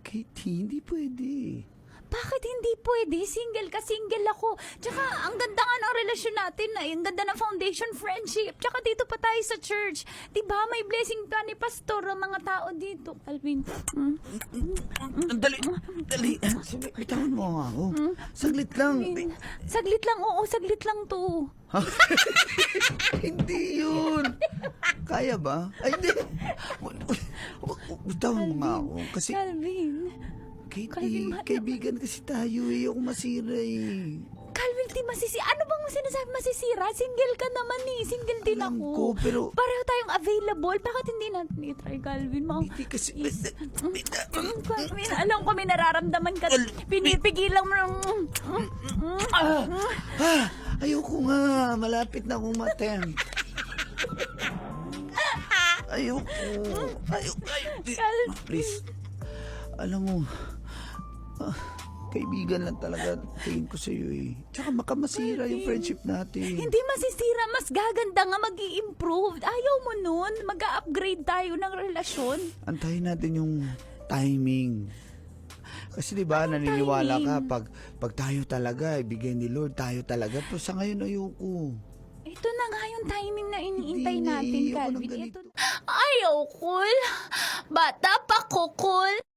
Katie, hindi pwede. Bakit hindi pwede? Single ka, single ako. Tsaka, ang ganda nga ng relasyon natin. Ang ganda ng foundation friendship. Tsaka dito pa tayo sa church. Diba, may blessing pa ni Pastor ang mga tao dito. Alvin. Dali. Bitawan mo nga ako. Saglit lang. Saglit lang, oo, saglit lang to. Hindi yun. Kaya ba? Ay, hindi. Bitawan mo nga ako. Kasi, Calvin. Katie, kaibigan kasi tayo eh. Ako masira eh. Calvin, di ano bang sinasabi masisira? Single ka naman eh. Single din Alam ako. ko, pero... Pareho tayong available. Bakit hindi natin i-try, Calvin? Hindi kasi... Calvin, alam ko may nararamdaman ka. Pinipigilan mo ng... Ayoko nga. Malapit na akong matem. Ayoko. Please. Alam mo, kaibigan lang talaga tingin ko sa'yo eh. Tsaka makamasira yung friendship natin. Hindi masisira, mas gaganda nga, mag-i-improve. Ayaw mo nun, mag-upgrade tayo ng relasyon. Antayin natin yung timing. Kasi diba, naniniwala ka, pag tayo talaga, ibigay ni Lord, tayo talaga. Pero sa ngayon, ayoko. Ito na nga yung timing na iniintay Hindi, natin, ayoko ng Calvin. ganito. Ayaw, cool. Bata pa ko, cool.